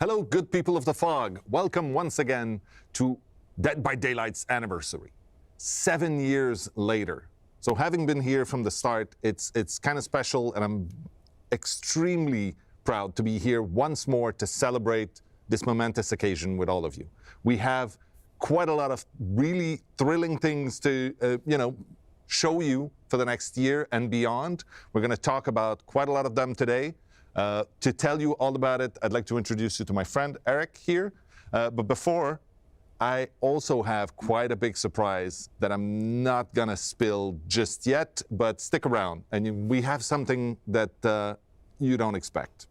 Hello, good people of the fog. Welcome once again to Dead by Daylight's anniversary. 7 years later. So having been here from the start, it's kind of special, and I'm extremely proud to be here once more to celebrate this momentous occasion with all of you. We have quite a lot of really thrilling things to, show you for the next year and beyond. We're going to talk about quite a lot of them today. To tell you all about it, I'd like to introduce you to my friend Eric here. But before, I also have quite a big surprise that I'm not going to spill just yet, but stick around. And we have something that you don't expect.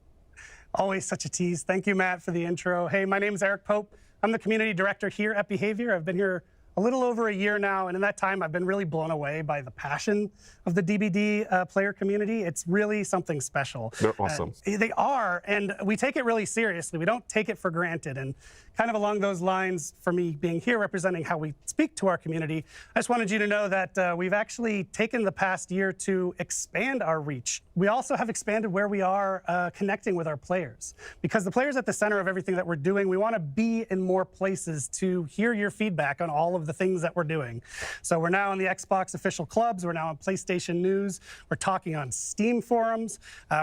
Always such a tease. Thank you, Matt, for the intro. Hey, my name is Eric Pope. I'm the community director here at Behavior. I've been here a little over a year now, and in that time, I've been really blown away by the passion of the DBD player community. It's really something special. They're awesome. They are, and we take it really seriously. We don't take it for granted. And kind of along those lines, for me being here representing how we speak to our community, I just wanted you to know that we've actually taken the past year to expand our reach. We also have expanded where we are connecting with our players. Because the players at the center of everything that we're doing, we want to be in more places to hear your feedback on all of the things that we're doing. So we're now in the Xbox official clubs. We're now on PlayStation News. We're talking on Steam forums.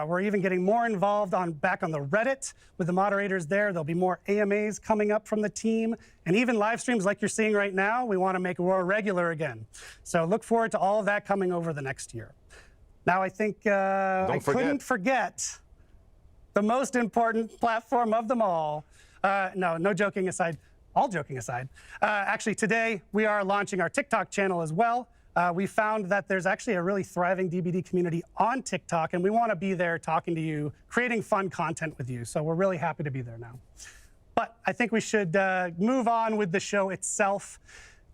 We're even getting more involved back on the Reddit with the moderators there. There'll be more AMAs coming up from the team, and even live streams like you're seeing right now. We want to make more regular again. So look forward to all of that coming over the next year. Now, I think I couldn't forget the most important platform of them all. No joking aside. All joking aside, actually today we are launching our TikTok channel as well. We found that there's actually a really thriving DBD community on TikTok, and we want to be there talking to you, creating fun content with you. So we're really happy to be there now. But I think we should move on with the show itself.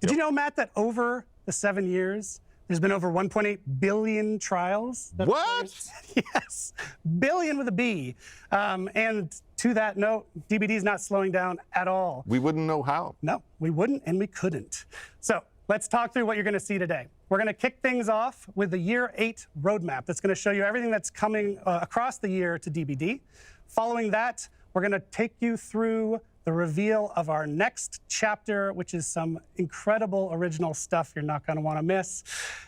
Did you know, Matt, that over the 7 years, there's been over 1.8 billion trials? What? Yes, billion with a B. And to that note, DBD is not slowing down at all. We wouldn't know how. No, we wouldn't and we couldn't. So let's talk through what you're going to see today. We're going to kick things off with the Year 8 roadmap that's going to show you everything that's coming across the year to DBD. Following that, we're going to take you through the reveal of our next chapter, which is some incredible original stuff you're not going to want to miss.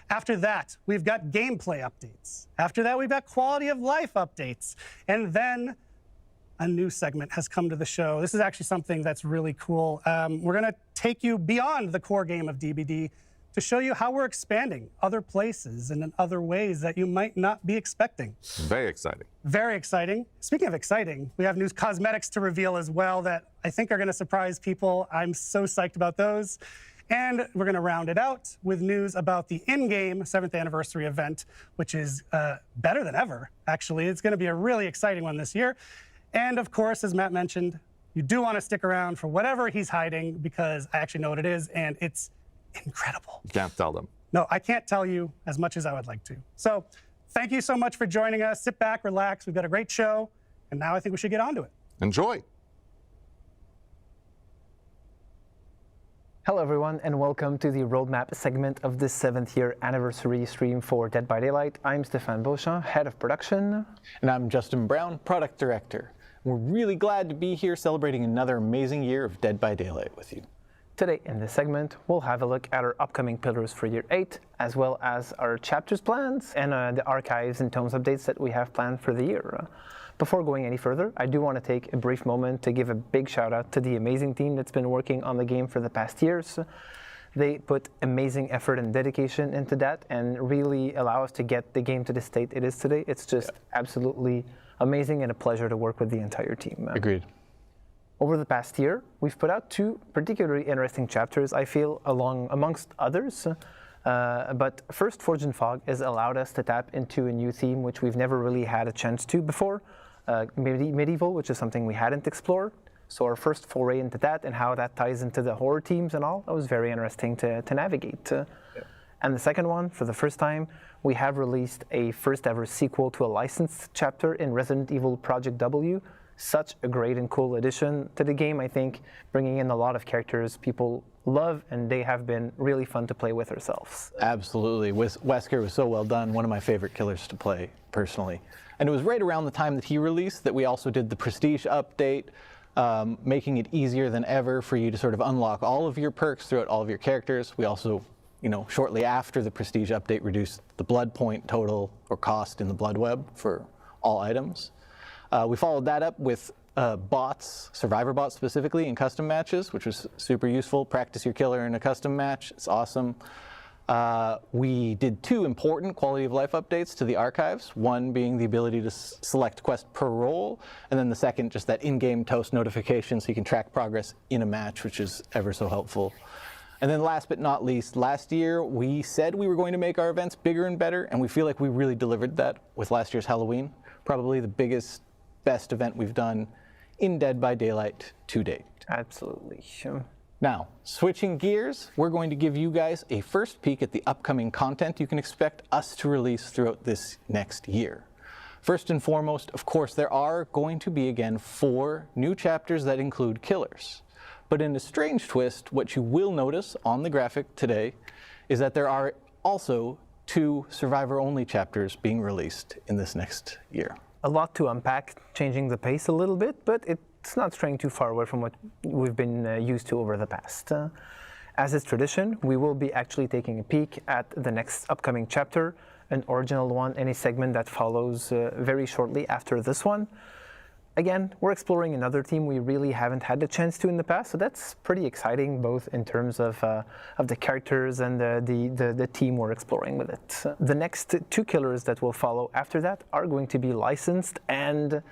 After that, we've got gameplay updates. After that, we've got quality of life updates. And then a new segment has come to the show. This is actually something that's really cool. We're going to take you beyond the core game of DBD to show you how we're expanding other places and in other ways that you might not be expecting. Very exciting. Very exciting. Speaking of exciting, we have new cosmetics to reveal as well that I think are going to surprise people. I'm so psyched about those. And we're going to round it out with news about the in-game 7th anniversary event, which is better than ever, actually. It's going to be a really exciting one this year. And of course, as Matt mentioned, you do want to stick around for whatever he's hiding, because I actually know what it is, and it's incredible. You can't tell them. No, I can't tell you as much as I would like to. So thank you so much for joining us. Sit back, relax. We've got a great show. And now I think we should get on to it. Enjoy. Hello, everyone, and welcome to the roadmap segment of the 7th year anniversary stream for Dead by Daylight. I'm Stéphane Beauchamp, head of production. And I'm Justin Brown, product director. We're really glad to be here celebrating another amazing year of Dead by Daylight with you. Today in this segment, we'll have a look at our upcoming pillars for Year 8, as well as our chapters plans and the archives and tomes updates that we have planned for the year. Before going any further, I do want to take a brief moment to give a big shout out to the amazing team that's been working on the game for the past years. They put amazing effort and dedication into that and really allow us to get the game to the state it is today. It's just absolutely amazing and a pleasure to work with the entire team. Agreed. Over the past year, we've put out 2 particularly interesting chapters, I feel, amongst others. But first, Forge and Fog has allowed us to tap into a new theme which we've never really had a chance to before, medieval, which is something we hadn't explored. So our first foray into that and how that ties into the horror themes and all, that was very interesting to navigate. And the second one, for the first time, we have released a first ever sequel to a licensed chapter in Resident Evil Project W. Such a great and cool addition to the game, I think, bringing in a lot of characters people love, and they have been really fun to play with ourselves. Absolutely. Wesker was so well done, one of my favorite killers to play, personally. And it was right around the time that he released that we also did the Prestige update, making it easier than ever for you to sort of unlock all of your perks throughout all of your characters. We also, shortly after the Prestige update, reduced the blood point total or cost in the Blood Web for all items. We followed that up with bots, survivor bots specifically, in custom matches, which was super useful. Practice your killer in a custom match. It's awesome. We did 2 important quality of life updates to the archives, one being the ability to select quest per role, and then the second, just that in-game toast notification so you can track progress in a match, which is ever so helpful. And then last but not least, last year we said we were going to make our events bigger and better, and we feel like we really delivered that with last year's Halloween. Probably the biggest, best event we've done in Dead by Daylight to date. Absolutely. Now, switching gears, we're going to give you guys a first peek at the upcoming content you can expect us to release throughout this next year. First and foremost, of course, there are going to be, again, 4 new chapters that include killers. But in a strange twist, what you will notice on the graphic today is that there are also 2 survivor-only chapters being released in this next year. A lot to unpack, changing the pace a little bit, but it's not straying too far away from what we've been used to over the past. As is tradition, we will be actually taking a peek at the next upcoming chapter, an original one, and a segment that follows very shortly after this one. Again, we're exploring another theme we really haven't had the chance to in the past, so that's pretty exciting, both in terms of the characters and the team we're exploring with it. The next 2 killers that will follow after that are going to be licensed, and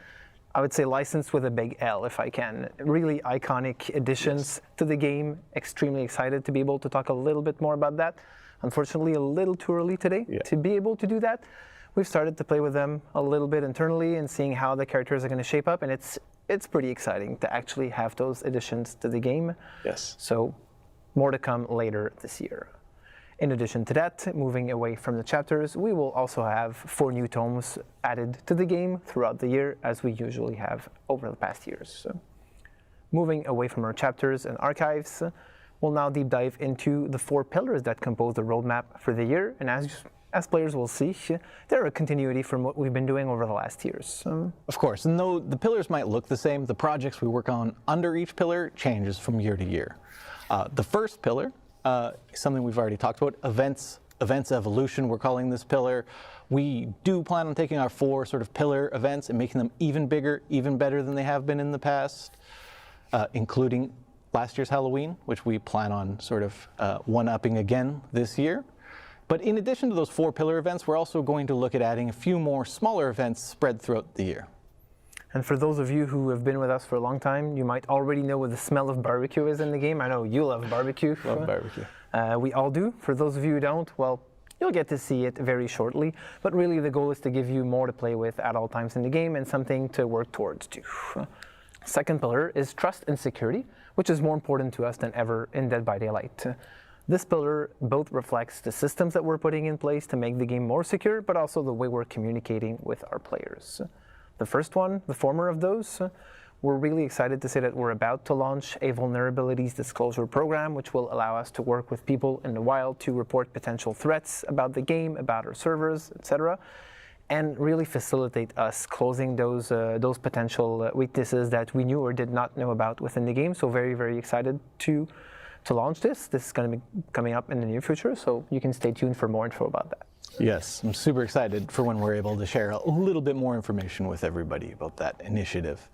I would say licensed with a big L if I can. Really iconic additions to the game. Extremely excited to be able to talk a little bit more about that. Unfortunately, a little too early today to be able to do that. We've started to play with them a little bit internally and seeing how the characters are going to shape up, and it's pretty exciting to actually have those additions to the game. Yes. So more to come later this year. In addition to that, moving away from the chapters, we will also have 4 new tomes added to the game throughout the year, as we usually have over the past years. So, moving away from our chapters and archives, we'll now deep dive into the 4 pillars that compose the roadmap for the year, and as players will see, they're a continuity from what we've been doing over the last years. Of course, and though the pillars might look the same, the projects we work on under each pillar changes from year to year. The first pillar is something we've already talked about, events evolution, we're calling this pillar. We do plan on taking our 4 sort of pillar events and making them even bigger, even better than they have been in the past, including last year's Halloween, which we plan on sort of one-upping again this year. But in addition to those 4 pillar events, we're also going to look at adding a few more smaller events spread throughout the year. And for those of you who have been with us for a long time, you might already know what the smell of barbecue is in the game. I know you love barbecue. Love barbecue. We all do. For those of you who don't, well, you'll get to see it very shortly. But really the goal is to give you more to play with at all times in the game and something to work towards too. Second pillar is trust and security, which is more important to us than ever in Dead by Daylight. This pillar both reflects the systems that we're putting in place to make the game more secure, but also the way we're communicating with our players. The first one, the former of those, we're really excited to say that we're about to launch a vulnerabilities disclosure program, which will allow us to work with people in the wild to report potential threats about the game, about our servers, etc., and really facilitate us closing those potential weaknesses that we knew or did not know about within the game. So very, very excited to launch this. This is going to be coming up in the near future, so you can stay tuned for more info about that. Yes, I'm super excited for when we're able to share a little bit more information with everybody about that initiative.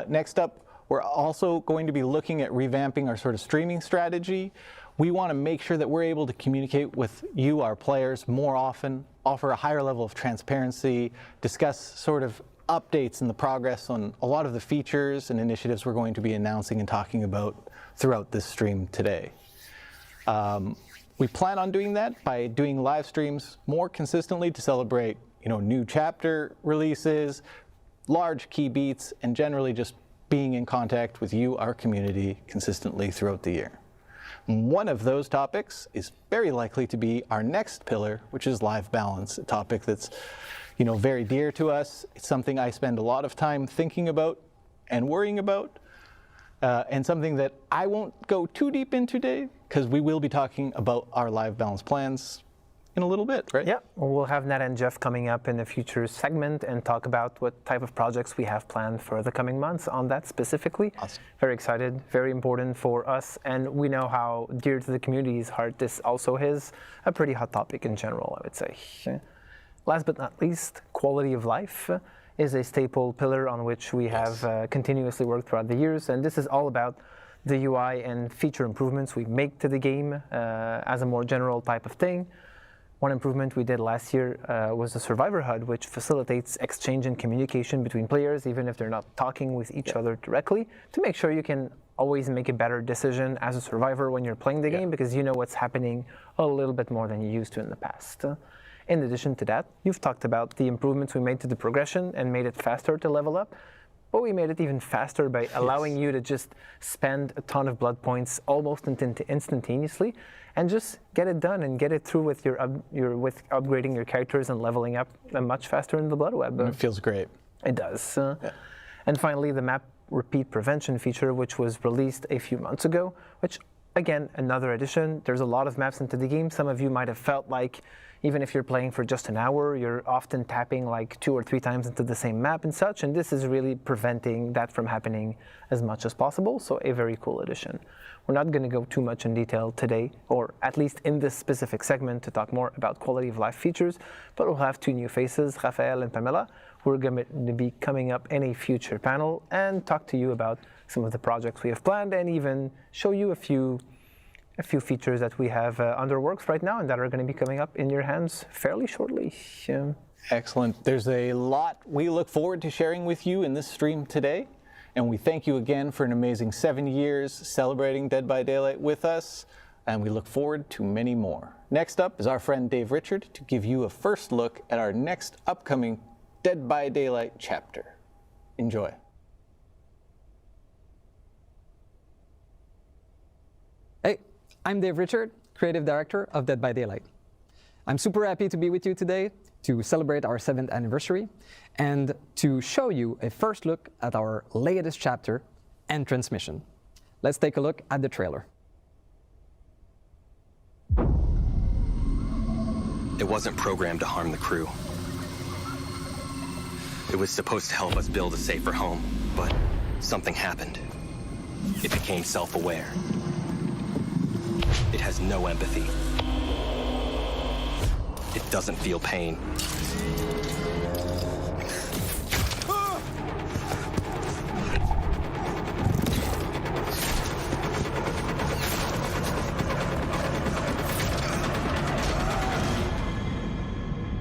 Next up, we're also going to be looking at revamping our sort of streaming strategy. We want to make sure that we're able to communicate with you, our players, more often, offer a higher level of transparency, discuss sort of updates and the progress on a lot of the features and initiatives we're going to be announcing and talking about throughout this stream today. We plan on doing that by doing live streams more consistently to celebrate, new chapter releases, large key beats, and generally just being in contact with you, our community, consistently throughout the year. One of those topics is very likely to be our next pillar, which is live balance, a topic that's, very dear to us. It's something I spend a lot of time thinking about and worrying about, and something that I won't go too deep into today, because we will be talking about our live balance plans in a little bit, right? Yeah, we'll have Nat and Jeff coming up in a future segment and talk about what type of projects we have planned for the coming months on that specifically. Awesome. Very excited, very important for us, and we know how dear to the community's heart this also is a pretty hot topic in general, I would say. Last but not least, quality of life is a staple pillar on which we have continuously worked throughout the years, and this is all about the UI and feature improvements we make to the game as a more general type of thing. One improvement we did last year was the Survivor HUD, which facilitates exchange and communication between players, even if they're not talking with each other directly, to make sure you can always make a better decision as a survivor when you're playing the game, because you know what's happening a little bit more than you used to in the past. In addition to that, you've talked about the improvements we made to the progression and made it faster to level up. But we made it even faster by allowing you to just spend a ton of blood points almost instantaneously and just get it done and get it through with with upgrading your characters and leveling up much faster in the Blood Web. It feels great. It does. And finally, the map repeat prevention feature, which was released a few months ago, which, again, another addition. There's a lot of maps into the game. Some of you might have felt like even if you're playing for just an hour, you're often tapping like 2 or 3 times into the same map and such, and this is really preventing that from happening as much as possible, so a very cool addition. We're not going to go too much in detail today, or at least in this specific segment, to talk more about quality of life features, but we'll have 2 new faces, Raphael and Pamela, who are going to be coming up in a future panel and talk to you about some of the projects we have planned and even show you a few features that we have under works right now and that are going to be coming up in your hands fairly shortly. Excellent. There's a lot we look forward to sharing with you in this stream today. And we thank you again for an amazing 7 years celebrating Dead by Daylight with us. And we look forward to many more. Next up is our friend Dave Richard to give you a first look at our next upcoming Dead by Daylight chapter. Enjoy. Hey, I'm Dave Richard, Creative Director of Dead by Daylight. I'm super happy to be with you today to celebrate our 7th anniversary and to show you a first look at our latest chapter and transmission. Let's take a look at the trailer. It wasn't programmed to harm the crew. It was supposed to help us build a safer home, but something happened. It became self-aware. It has no empathy. It doesn't feel pain.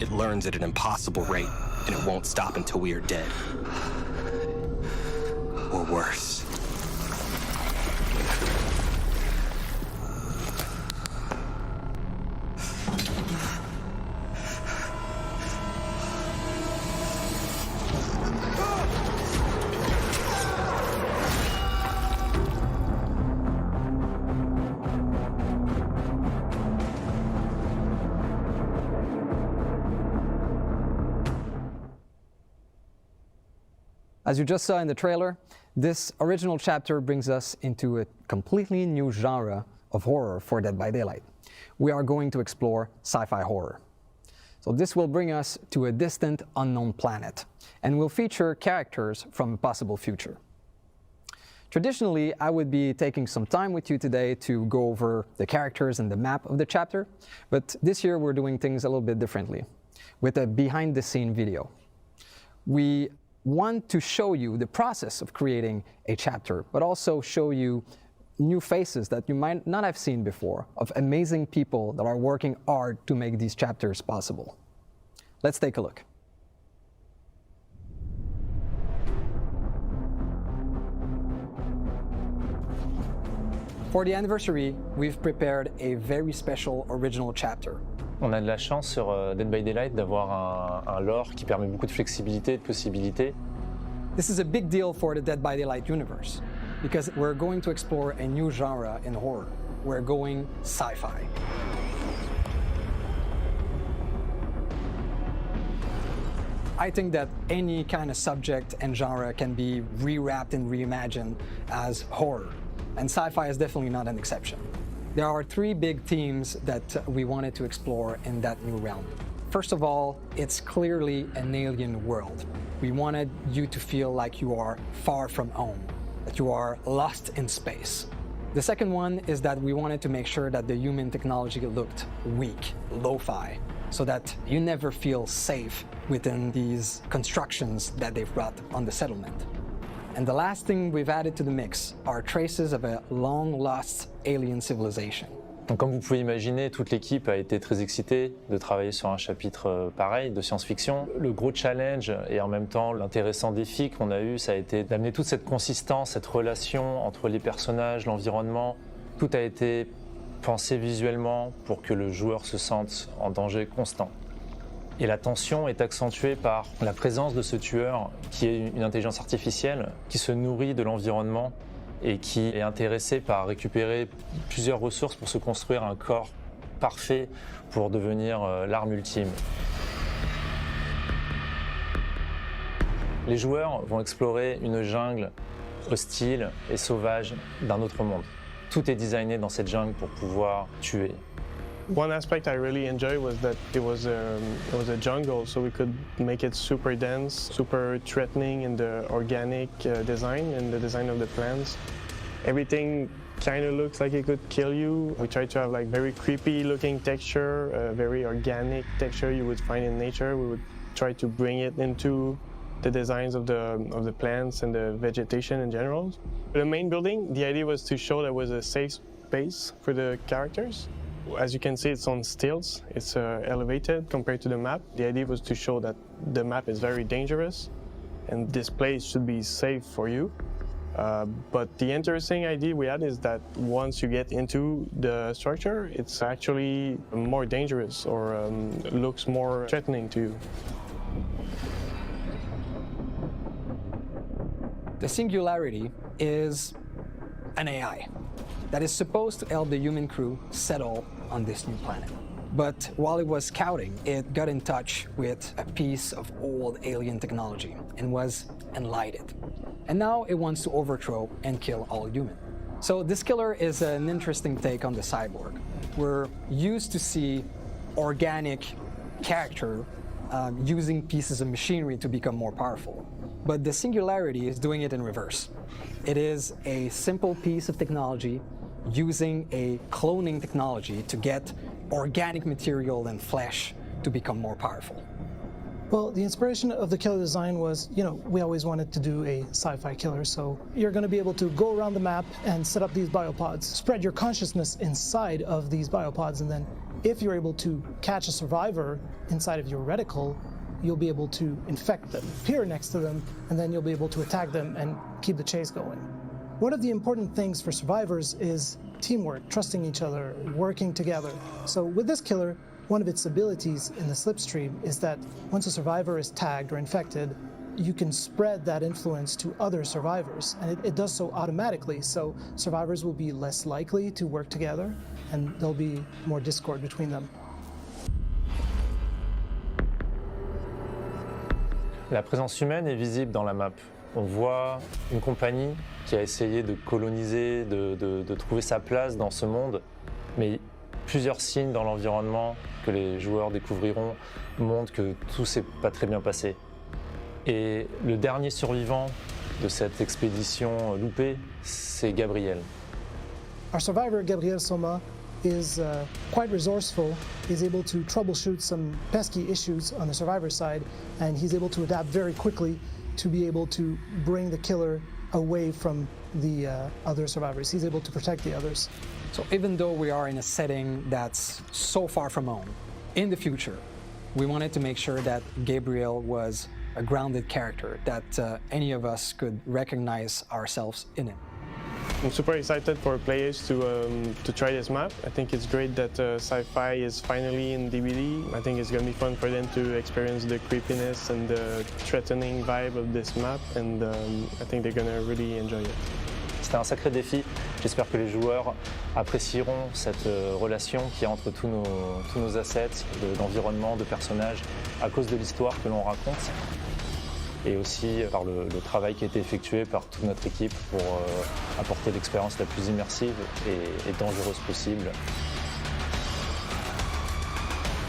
It learns at an impossible rate, and it won't stop until we are dead. Or worse. As you just saw in the trailer, this original chapter brings us into a completely new genre of horror for Dead by Daylight. We are going to explore sci-fi horror. So this will bring us to a distant, unknown planet, and will feature characters from a possible future. Traditionally, I would be taking some time with you today to go over the characters and the map of the chapter, but this year we're doing things a little bit differently, with a behind-the-scene video. We want to show you the process of creating a chapter, but also show you new faces that you might not have seen before, of amazing people that are working hard to make these chapters possible. Let's take a look. For the anniversary, we've prepared a very special original chapter. On a de la chance sur Dead by Daylight d'avoir un lore qui permet beaucoup de flexibilité et de possibilités. This is a big deal for the Dead by Daylight universe, because we're going to explore a new genre in horror. We're going sci-fi. I think that any kind of subject and genre can be rewrapped and reimagined as horror, and sci-fi is definitely not an exception. There are three big themes that we wanted to explore in that new realm. First of all, it's clearly an alien world. We wanted you to feel like you are far from home, that you are lost in space. The second one is that we wanted to make sure that the human technology looked weak, lo-fi, so that you never feel safe within these constructions that they've brought on the settlement. And the last thing we've added to the mix are traces of a long-lost alien civilization. Donc, comme vous pouvez imaginer, toute l'équipe a été très excitée de travailler sur un chapitre pareil de science-fiction. Le gros challenge et en même temps l'intéressant défi qu'on a eu, ça a été d'amener toute cette consistance, cette relation entre les personnages, l'environnement. Tout a été pensé visuellement pour que le joueur se sente en danger constant. Et la tension est accentuée par la présence de ce tueur qui est une intelligence artificielle qui se nourrit de l'environnement et qui est intéressé par récupérer plusieurs ressources pour se construire un corps parfait pour devenir l'arme ultime. Les joueurs vont explorer une jungle hostile et sauvage d'un autre monde. Tout est designé dans cette jungle pour pouvoir tuer. One aspect I really enjoyed was that it was a jungle, so we could make it super dense, super threatening in the organic design and the design of the plants. Everything kind of looks like it could kill you. We tried to have like very creepy looking texture, very organic texture you would find in nature. We would try to bring it into the designs of the plants and the vegetation in general. The main building, the idea was to show there was a safe space for the characters. As you can see, it's on stilts. It's elevated compared to the map. The idea was to show that the map is very dangerous and this place should be safe for you. But the interesting idea we had is that once you get into the structure, it's actually more dangerous or looks more threatening to you. The Singularity is an AI that is supposed to help the human crew settle on this new planet. But while it was scouting, it got in touch with a piece of old alien technology and was enlightened. And now it wants to overthrow and kill all human. So this killer is an interesting take on the cyborg. We're used to see organic character using pieces of machinery to become more powerful. But the Singularity is doing it in reverse. It is a simple piece of technology using a cloning technology to get organic material and flesh to become more powerful. Well, the inspiration of the killer design was, we always wanted to do a sci-fi killer, so you're going to be able to go around the map and set up these biopods, spread your consciousness inside of these biopods, and then if you're able to catch a survivor inside of your reticle, you'll be able to infect them, appear next to them, and then you'll be able to attack them and keep the chase going. One of the important things for survivors is teamwork, trusting each other, working together. So with this killer, one of its abilities in the slipstream is that once a survivor is tagged or infected, you can spread that influence to other survivors, and it does so automatically, so survivors will be less likely to work together, and there'll be more discord between them. La présence humaine est visible dans la map. On voit une compagnie qui a essayé de coloniser, de trouver sa place dans ce monde, mais plusieurs signes dans l'environnement que les joueurs découvriront montrent que tout s'est pas très bien passé. Et le dernier survivant de cette expédition loupée, c'est Gabriel. Our survivor, Gabriel Soma, is quite resourceful. He's able to troubleshoot some pesky issues on the survivor side, and he's able to adapt very quickly to be able to bring the killer away from the other survivors. He's able to protect the others. So even though we are in a setting that's so far from home, in the future, we wanted to make sure that Gabriel was a grounded character, that any of us could recognize ourselves in him. I'm super excited for players to try this map. I think it's great that sci-fi is finally in DVD. I think it's going to be fun for them to experience the creepiness and the threatening vibe of this map, and I think they're going to really enjoy it. C'était un sacré défi. J'espère que les joueurs apprécieront cette relation qui est entre tous nos assets, d'environnement, de personnages, à cause de l'histoire que l'on raconte. et aussi par le travail qui a été effectué par toute notre équipe pour apporter l'expérience la plus immersive et dangereuse possible.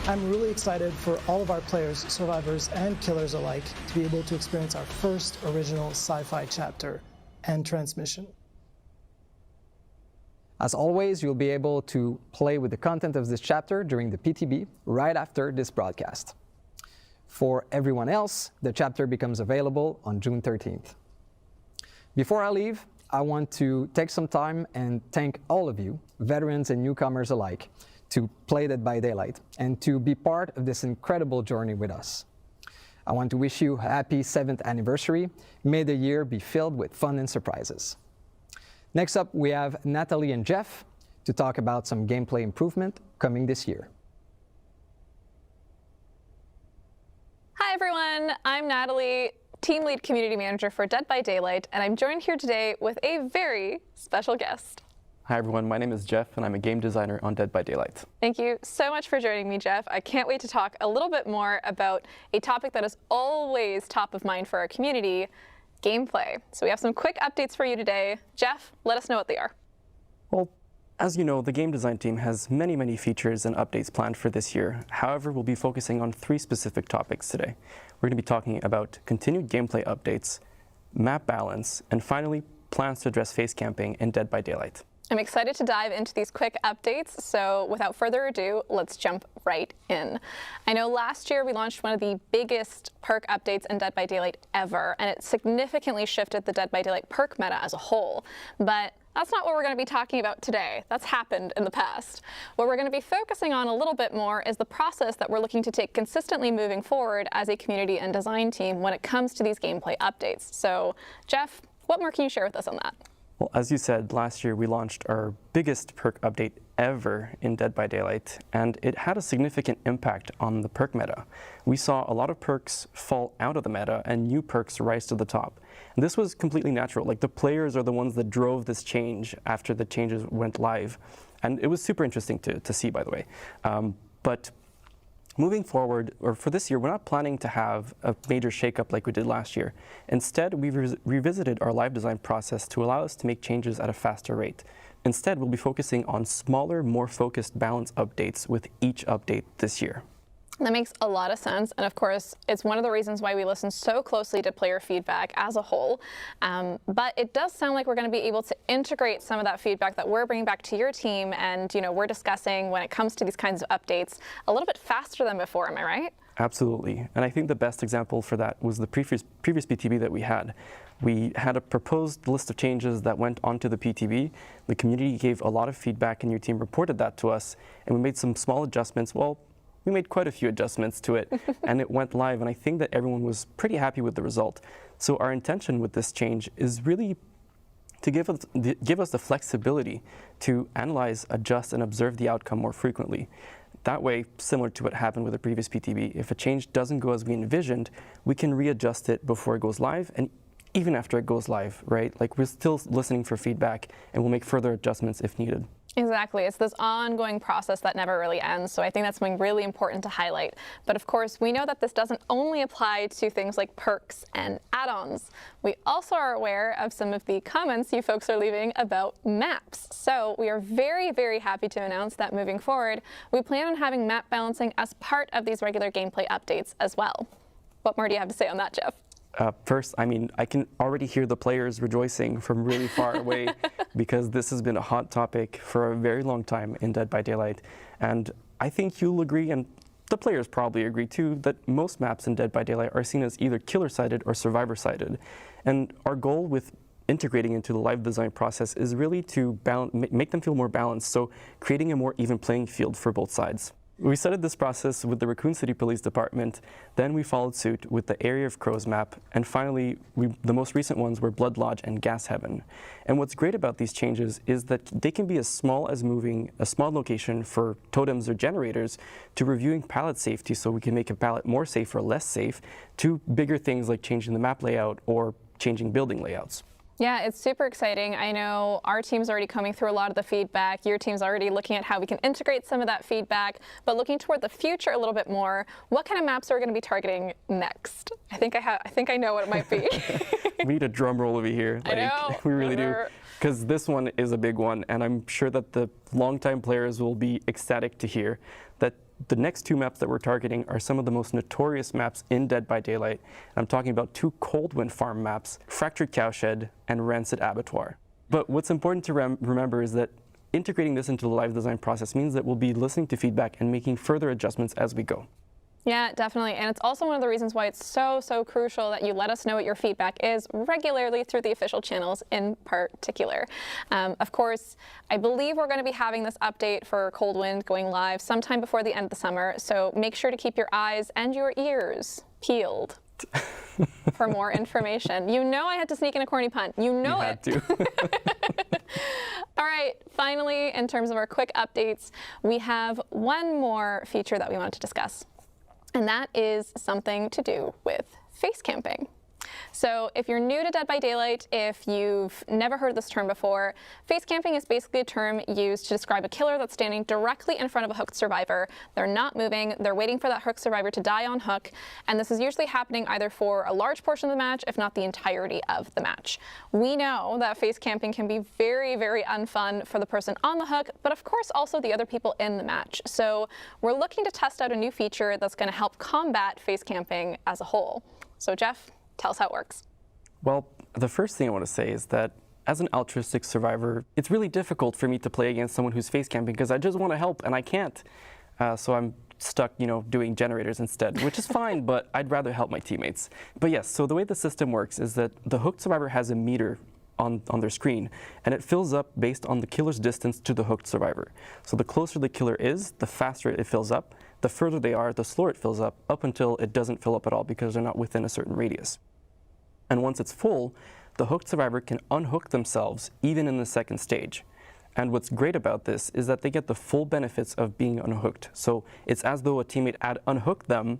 I'm really excited for all of our players, survivors, and killers alike to be able to experience our first original sci-fi chapter and transmission. As always, you'll be able to play with the content of this chapter during the PTB right after this broadcast. For everyone else, the chapter becomes available on June 13th. Before I leave, I want to take some time and thank all of you, veterans and newcomers alike, to play Dead by Daylight and to be part of this incredible journey with us. I want to wish you a happy 7th anniversary. May the year be filled with fun and surprises. Next up, we have Natalie and Jeff to talk about some gameplay improvement coming this year. Hi everyone, I'm Natalie, Team Lead Community Manager for Dead by Daylight, and I'm joined here today with a very special guest. Hi everyone, my name is Jeff and I'm a game designer on Dead by Daylight. Thank you so much for joining me, Jeff. I can't wait to talk a little bit more about a topic that is always top of mind for our community, gameplay. So we have some quick updates for you today. Jeff, let us know what they are. Well, as you know, the game design team has many features and updates planned for this year. However, we'll be focusing on 3 specific topics today. We're going to be talking about continued gameplay updates, map balance, and finally, plans to address face camping in Dead by Daylight. I'm excited to dive into these quick updates, so without further ado, let's jump right in. I know last year we launched one of the biggest perk updates in Dead by Daylight ever, and it significantly shifted the Dead by Daylight perk meta as a whole. But that's not what we're going to be talking about today. That's happened in the past. What we're going to be focusing on a little bit more is the process that we're looking to take consistently moving forward as a community and design team when it comes to these gameplay updates. So, Jeff, what more can you share with us on that? Well, as you said, last year we launched our biggest perk update ever in Dead by Daylight, and it had a significant impact on the perk meta. We saw a lot of perks fall out of the meta and new perks rise to the top. And this was completely natural. Like, the players are the ones that drove this change after the changes went live. And it was super interesting to see, by the way. But moving forward, or for this year, we're not planning to have a major shakeup like we did last year. Instead, we've revisited our live design process to allow us to make changes at a faster rate. Instead, we'll be focusing on smaller, more focused balance updates with each update this year. That makes a lot of sense, and of course, it's one of the reasons why we listen so closely to player feedback as a whole. But it does sound like we're going to be able to integrate some of that feedback that we're bringing back to your team, and we're discussing when it comes to these kinds of updates a little bit faster than before. Am I right? Absolutely, and I think the best example for that was the previous PTB that we had. We had a proposed list of changes that went onto the PTB. The community gave a lot of feedback, and your team reported that to us, and we made some small adjustments. Well, we made quite a few adjustments to it, and it went live, and I think that everyone was pretty happy with the result. So our intention with this change is really to give us the flexibility to analyze, adjust, and observe the outcome more frequently. That way, similar to what happened with the previous PTB, if a change doesn't go as we envisioned, we can readjust it before it goes live, and even after it goes live, right? Like, we're still listening for feedback, and we'll make further adjustments if needed. Exactly. It's this ongoing process that never really ends. So I think that's something really important to highlight. But of course, we know that this doesn't only apply to things like perks and add-ons. We also are aware of some of the comments you folks are leaving about maps. So we are very happy to announce that moving forward, we plan on having map balancing as part of these regular gameplay updates as well. What more do you have to say on that, Jeff? First, I mean, I can already hear the players rejoicing from really far away because this has been a hot topic for a very long time in Dead by Daylight. And I think you'll agree, and the players probably agree too, that most maps in Dead by Daylight are seen as either killer-sided or survivor-sided. And our goal with integrating into the live design process is really to make them feel more balanced, so creating a more even playing field for both sides. We started this process with the Raccoon City Police Department, then we followed suit with the Area of Crows map, and finally, the most recent ones were Blood Lodge and Gas Heaven. And what's great about these changes is that they can be as small as moving a small location for totems or generators to reviewing pallet safety so we can make a pallet more safe or less safe, to bigger things like changing the map layout or changing building layouts. Yeah, it's super exciting. I know our team's already coming through a lot of the feedback. Your team's already looking at how we can integrate some of that feedback. But looking toward the future a little bit more, what kind of maps are we going to be targeting next? I think I know what it might be. We need a drum roll over here. I know. We really do. Because this one is a big one, and I'm sure that the longtime players will be ecstatic to hear that the next two maps that we're targeting are some of the most notorious maps in Dead by Daylight. I'm talking about two Coldwind Farm maps, Fractured Cowshed and Rancid Abattoir. But what's important to remember is that integrating this into the live design process means that we'll be listening to feedback and making further adjustments as we go. Yeah, definitely. And it's also one of the reasons why it's so crucial that you let us know what your feedback is regularly through the official channels in particular. Of course, I believe we're going to be having this update for Coldwind going live sometime before the end of the summer. So make sure to keep your eyes and your ears peeled for more information. You know I had to sneak in a corny pun. You know it. You had to. All right, finally, in terms of our quick updates, we have one more feature that we wanted to discuss. And that is something to do with face camping. So if you're new to Dead by Daylight, if you've never heard this term before, face camping is basically a term used to describe a killer that's standing directly in front of a hooked survivor. They're not moving, they're waiting for that hooked survivor to die on hook, and this is usually happening either for a large portion of the match, if not the entirety of the match. We know that face camping can be very unfun for the person on the hook, but of course also the other people in the match. So we're looking to test out a new feature that's going to help combat face camping as a whole. So Jeff, tell us how it works. Well, the first thing I want to say is that as an altruistic survivor, it's really difficult for me to play against someone who's face camping because I just want to help and I can't. So I'm stuck, doing generators instead, which is fine, but I'd rather help my teammates. But yes, so the way the system works is that the hooked survivor has a meter on their screen, and it fills up based on the killer's distance to the hooked survivor. So the closer the killer is, the faster it fills up. The further they are, the slower it fills up until it doesn't fill up at all because they're not within a certain radius. And once it's full, the hooked survivor can unhook themselves even in the second stage. And what's great about this is that they get the full benefits of being unhooked. So it's as though a teammate had unhooked them,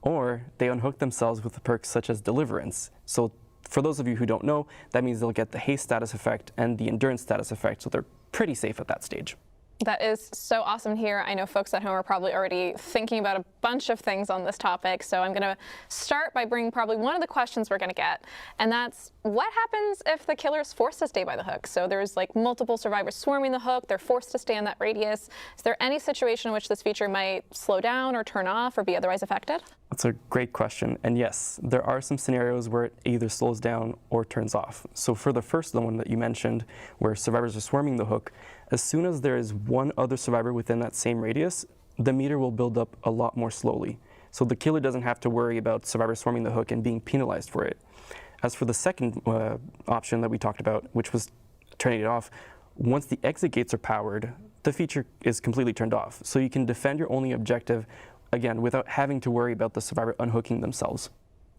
or they unhook themselves with the perks such as Deliverance. So for those of you who don't know, that means they'll get the haste status effect and the endurance status effect, so they're pretty safe at that stage. That is so awesome to hear. I know folks at home are probably already thinking about a bunch of things on this topic, so I'm going to start by bringing probably one of the questions we're going to get, and that's what happens if the killer is forced to stay by the hook? So there's like multiple survivors swarming the hook, they're forced to stay in that radius. Is there any situation in which this feature might slow down or turn off or be otherwise affected? That's a great question, and yes, there are some scenarios where it either slows down or turns off. So for the first one that you mentioned, where survivors are swarming the hook, as soon as there is one other survivor within that same radius, the meter will build up a lot more slowly. So the killer doesn't have to worry about survivors swarming the hook and being penalized for it. As for the second option that we talked about, which was turning it off, once the exit gates are powered, the feature is completely turned off. So you can defend your only objective, again, without having to worry about the survivor unhooking themselves.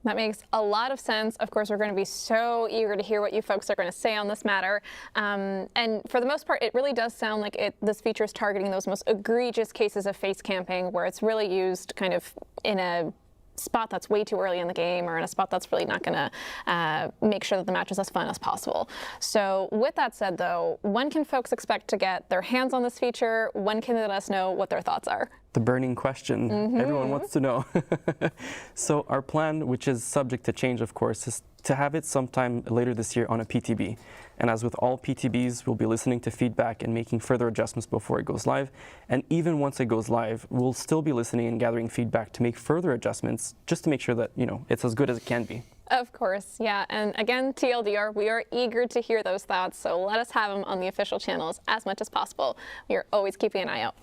That makes a lot of sense. Of course, we're going to be so eager to hear what you folks are going to say on this matter. And for the most part, it really does sound like this feature is targeting those most egregious cases of face camping, where it's really used kind of in a spot that's way too early in the game, or in a spot that's really not going to make sure that the match is as fun as possible. So with that said, though, when can folks expect to get their hands on this feature? When can they let us know what their thoughts are? The burning question everyone wants to know. So our plan, which is subject to change, of course, is to have it sometime later this year on a PTB. And as with all PTBs, we'll be listening to feedback and making further adjustments before it goes live. And even once it goes live, we'll still be listening and gathering feedback to make further adjustments, just to make sure that, it's as good as it can be. Of course, yeah. And again, TLDR, we are eager to hear those thoughts, so let us have them on the official channels as much as possible. We are always keeping an eye out.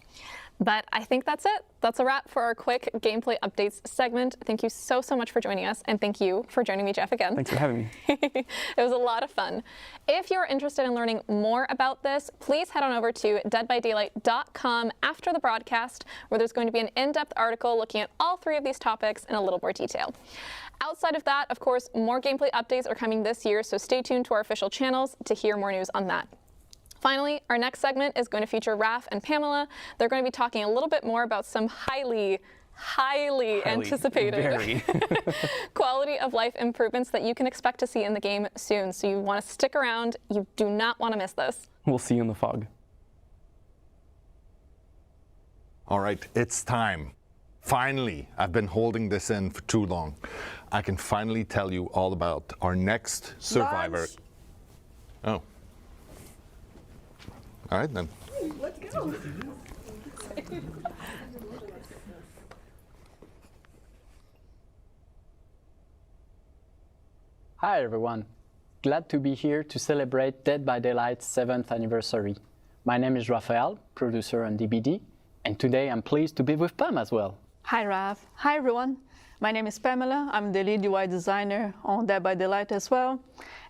But I think that's it. That's a wrap for our quick gameplay updates segment. Thank you so much for joining us, and thank you for joining me, Jeff, again. Thanks for having me. It was a lot of fun. If you're interested in learning more about this, please head on over to deadbydaylight.com after the broadcast, where there's going to be an in-depth article looking at all three of these topics in a little more detail. Outside of that, of course, more gameplay updates are coming this year, so stay tuned to our official channels to hear more news on that. Finally, our next segment is going to feature Raph and Pamela. They're going to be talking a little bit more about some highly highly anticipated Very. quality of life improvements that you can expect to see in the game soon. So you want to stick around. You do not want to miss this. We'll see you in the fog. All right, it's time. Finally, I've been holding this in for too long. I can finally tell you all about our next survivor. Oh. All right then. Let's go. Hi everyone, glad to be here to celebrate Dead by Daylight's 7th anniversary. My name is Raphael, producer on DBD, and today I'm pleased to be with Pam as well. Hi Raph. Hi everyone. My name is Pamela. I'm the lead UI designer on Dead by Daylight as well.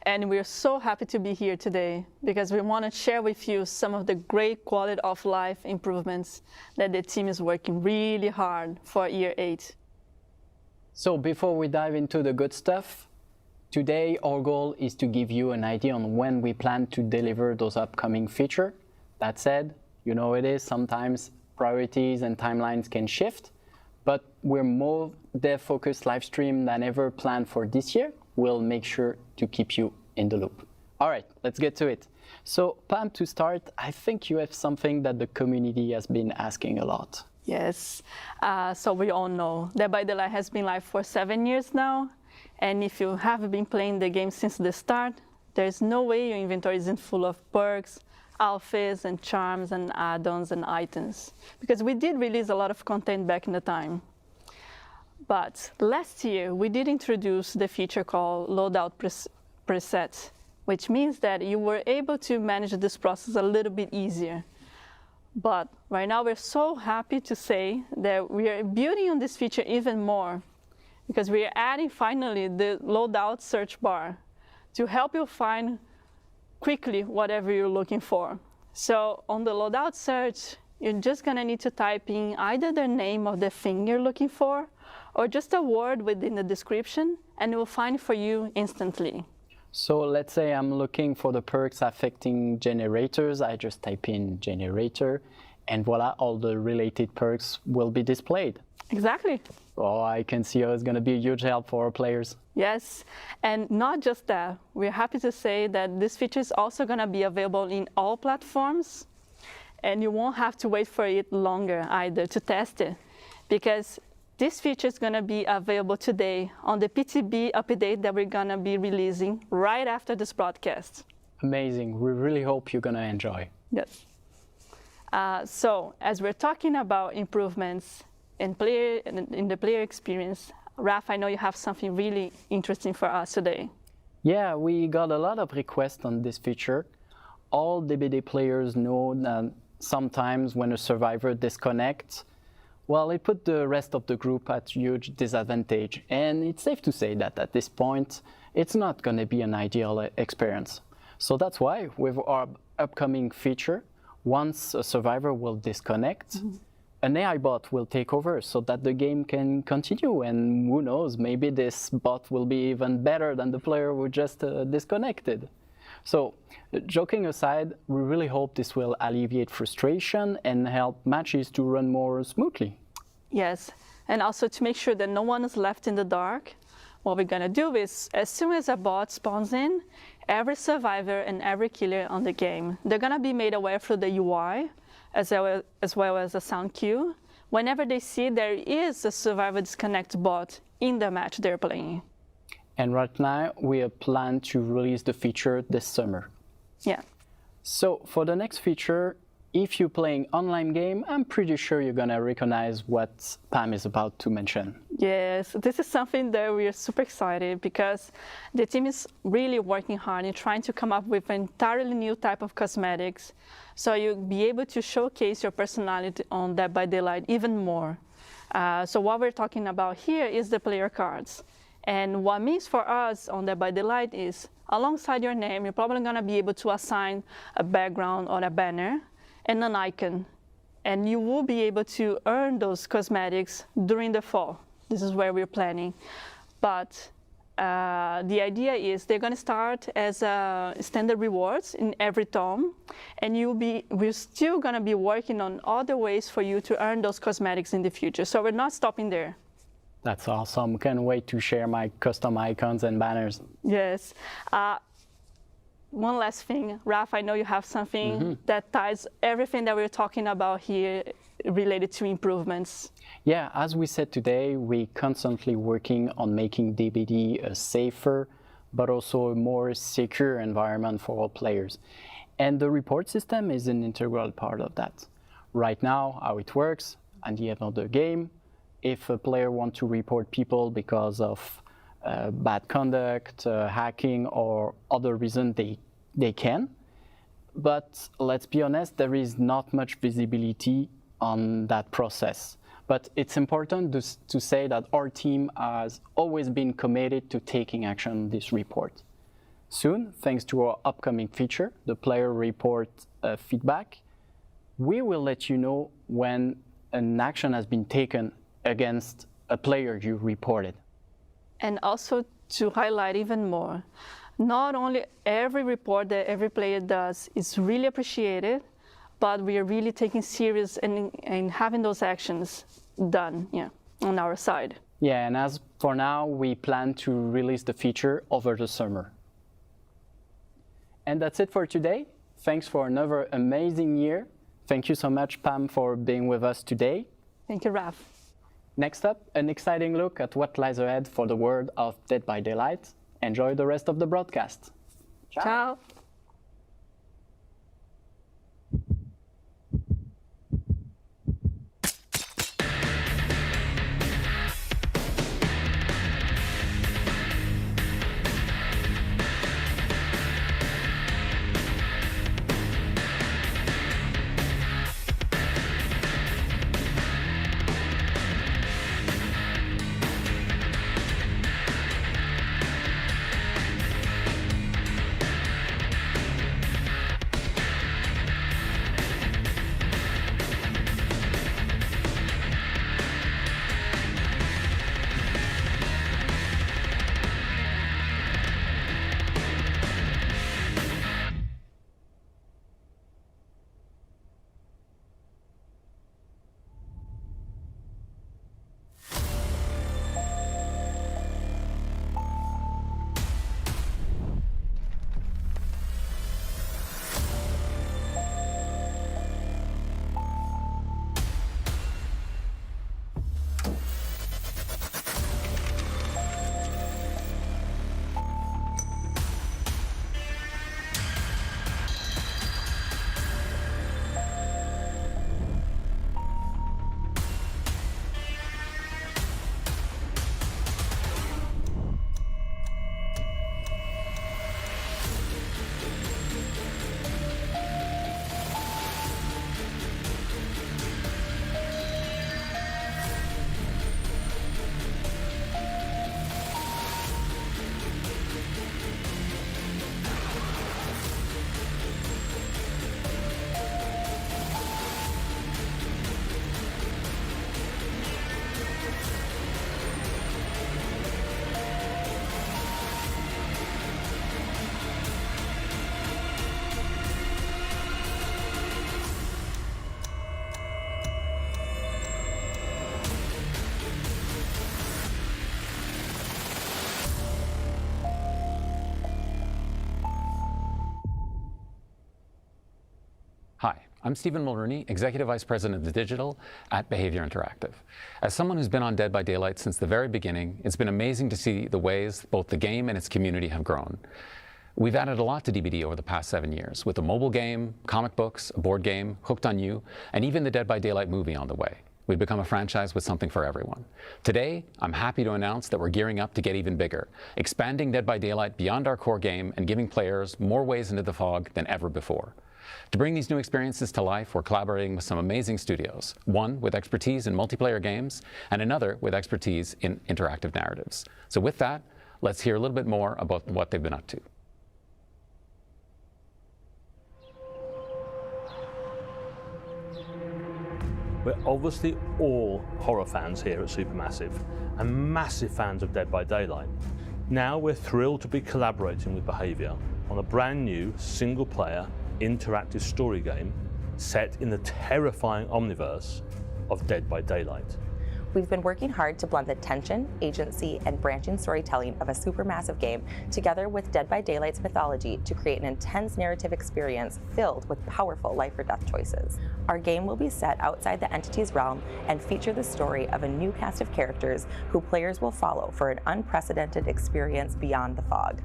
And we're so happy to be here today because we want to share with you some of the great quality of life improvements that the team is working really hard for year 8. So before we dive into the good stuff, today our goal is to give you an idea on when we plan to deliver those upcoming features. That said, you know it is, sometimes priorities and timelines can shift, but we're more dev-focused live stream than ever planned for this year. We'll make sure to keep you in the loop. All right, let's get to it. So Pam, to start, I think you have something that the community has been asking a lot. Yes, so we all know Dead by Daylight has been live for 7 years now. And if you have been playing the game since the start, there's no way your inventory isn't full of perks, outfits, and charms, and add-ons, and items. Because we did release a lot of content back in the time. But last year, we did introduce the feature called Loadout Preset, which means that you were able to manage this process a little bit easier. But right now, we're so happy to say that we are building on this feature even more, because we are adding finally the loadout search bar to help you find quickly whatever you're looking for. So on the loadout search, you're just gonna need to type in either the name of the thing you're looking for or just a word within the description, and it will find it for you instantly. So let's say I'm looking for the perks affecting generators. I just type in generator, and voila, all the related perks will be displayed. Exactly. Oh, I can see how it's going to be a huge help for our players. Yes, and not just that. We're happy to say that this feature is also going to be available in all platforms, and you won't have to wait for it longer either to test it, because this feature is going to be available today on the PTB update that we're going to be releasing right after this broadcast. Amazing. We really hope you're going to enjoy. Yes. So as we're talking about improvements in the player experience, Raph, I know you have something really interesting for us today. Yeah, we got a lot of requests on this feature. All DBD players know that sometimes when a survivor disconnects, well, it put the rest of the group at huge disadvantage. And it's safe to say that at this point, it's not going to be an ideal experience. So that's why with our upcoming feature, once a survivor will disconnect, an AI bot will take over so that the game can continue. And who knows, maybe this bot will be even better than the player who just disconnected. So, joking aside, we really hope this will alleviate frustration and help matches to run more smoothly. Yes, and also to make sure that no one is left in the dark, what we're going to do is, as soon as a bot spawns in, every survivor and every killer on the game, they're going to be made aware through the UI, as well as a sound cue, whenever they see there is a survivor disconnect bot in the match they're playing. And right now, we plan to release the feature this summer. Yeah. So for the next feature, if you're playing online game, I'm pretty sure you're gonna recognize what Pam is about to mention. Yes, this is something that we are super excited because the team is really working hard in trying to come up with an entirely new type of cosmetics, so you'll be able to showcase your personality on Dead by Daylight even more. So what we're talking about here is the player cards. And what it means for us on Dead by Daylight is, alongside your name, you're probably going to be able to assign a background or a banner and an icon. And you will be able to earn those cosmetics during the fall. This is where we're planning. But the idea is they're going to start as standard rewards in every tome, and we're still going to be working on other ways for you to earn those cosmetics in the future. So we're not stopping there. That's awesome. Can't wait to share my custom icons and banners. Yes. One last thing, Raph, I know you have something that ties everything that we're talking about here related to improvements. Yeah, as we said today, we're constantly working on making DBD a safer, but also a more secure environment for all players. And the report system is an integral part of that. Right now, how it works, at the end of the game, if a player wants to report people because of bad conduct, hacking, or other reason, they can. But let's be honest, there is not much visibility on that process. But it's important to say that our team has always been committed to taking action on this report. Soon, thanks to our upcoming feature, the player report feedback, we will let you know when an action has been taken against a player you reported. And also to highlight even more, not only every report that every player does is really appreciated, but we are really taking serious and having those actions done on our side. Yeah, and as for now, we plan to release the feature over the summer. And that's it for today. Thanks for another amazing year. Thank you so much, Pam, for being with us today. Thank you, Raph. Next up, an exciting look at what lies ahead for the world of Dead by Daylight. Enjoy the rest of the broadcast. Ciao. Ciao. Hi, I'm Stephen Mulrooney, Executive Vice President of Digital at Behavior Interactive. As someone who's been on Dead by Daylight since the very beginning, it's been amazing to see the ways both the game and its community have grown. We've added a lot to DBD over the past 7 years, with a mobile game, comic books, a board game, Hooked on You, and even the Dead by Daylight movie on the way. We've become a franchise with something for everyone. Today, I'm happy to announce that we're gearing up to get even bigger, expanding Dead by Daylight beyond our core game and giving players more ways into the fog than ever before. To bring these new experiences to life, we're collaborating with some amazing studios, one with expertise in multiplayer games and another with expertise in interactive narratives. So with that, let's hear a little bit more about what they've been up to. We're obviously all horror fans here at Supermassive and massive fans of Dead by Daylight. Now we're thrilled to be collaborating with Behaviour on a brand new single-player interactive story game set in the terrifying omniverse of Dead by Daylight. We've been working hard to blend the tension, agency, and branching storytelling of a supermassive game together with Dead by Daylight's mythology to create an intense narrative experience filled with powerful life or death choices. Our game will be set outside the entity's realm and feature the story of a new cast of characters who players will follow for an unprecedented experience beyond the fog.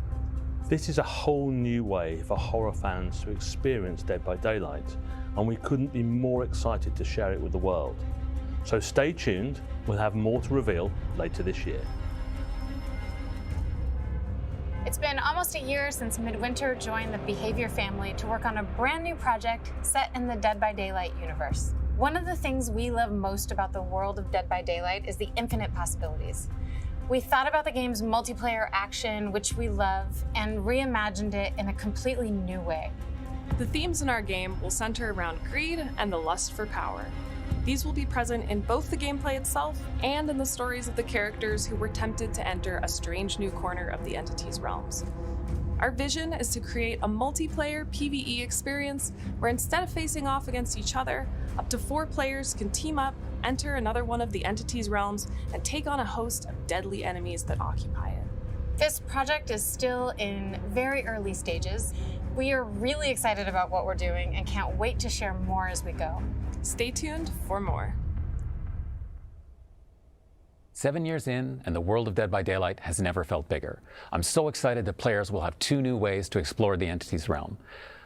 This is a whole new way for horror fans to experience Dead by Daylight, and we couldn't be more excited to share it with the world. So stay tuned, we'll have more to reveal later this year. It's been almost a year since Midwinter joined the Behaviour family to work on a brand new project set in the Dead by Daylight universe. One of the things we love most about the world of Dead by Daylight is the infinite possibilities. We thought about the game's multiplayer action, which we love, and reimagined it in a completely new way. The themes in our game will center around greed and the lust for power. These will be present in both the gameplay itself and in the stories of the characters who were tempted to enter a strange new corner of the entity's realms. Our vision is to create a multiplayer PvE experience where instead of facing off against each other, up to 4 players can team up, enter another one of the entity's realms, and take on a host of deadly enemies that occupy it. This project is still in very early stages. We are really excited about what we're doing and can't wait to share more as we go. Stay tuned for more. 7 years in, and the world of Dead by Daylight has never felt bigger. I'm so excited that players will have 2 new ways to explore the entity's realm.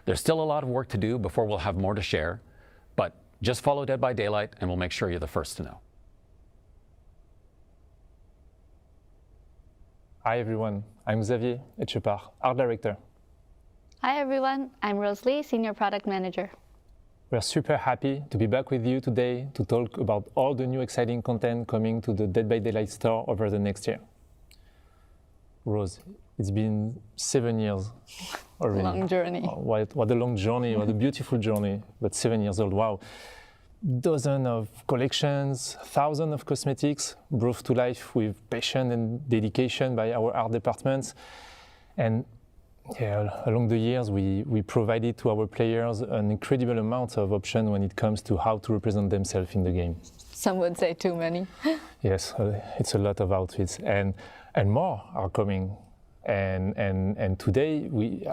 There's still a lot of work to do before we'll have more to share, but just follow Dead by Daylight and we'll make sure you're the first to know. Hi everyone, I'm Xavier Etchepart, Art Director. Hi everyone, I'm Rose Lee, Senior Product Manager. We're super happy to be back with you today to talk about all the new exciting content coming to the Dead by Daylight store over the next year. Rose, it's been 7 years already. Long journey. Oh, what a long journey, what a beautiful journey, but 7 years old, wow. Dozens of collections, thousands of cosmetics brought to life with passion and dedication by our art departments. And yeah, along the years, we provided to our players an incredible amount of options when it comes to how to represent themselves in the game. Some would say too many. Yes, it's a lot of outfits, and more are coming. And today,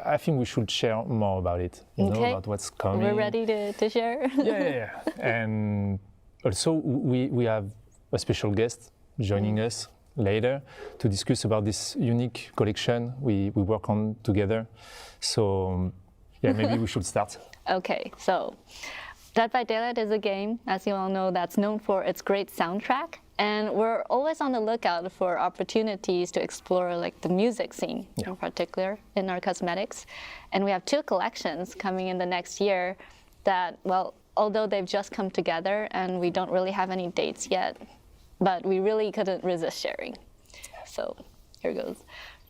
I think we should share more about it, you know, about what's coming. We're ready to share. Yeah. And also, we have a special guest joining us later to discuss about this unique collection we work on together. So, yeah, maybe we should start. Okay, so Dead by Daylight is a game, as you all know, that's known for its great soundtrack. And we're always on the lookout for opportunities to explore like the music scene in particular in our cosmetics. And we have 2 collections coming in the next year that, well, although they've just come together and we don't really have any dates yet, but we really couldn't resist sharing. So here goes.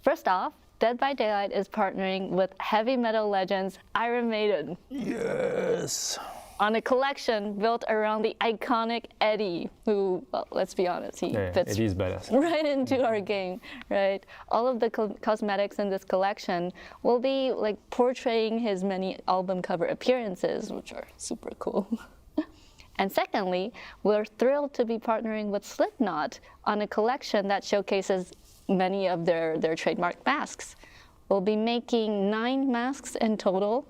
First off, Dead by Daylight is partnering with heavy metal legends Iron Maiden. Yes. On a collection built around the iconic Eddie, who, well, let's be honest, he fits Eddie is badass. right into our game, right? All of the cosmetics in this collection will be like portraying his many album cover appearances, which are super cool. And secondly, we're thrilled to be partnering with Slipknot on a collection that showcases many of their trademark masks. We'll be making 9 masks in total,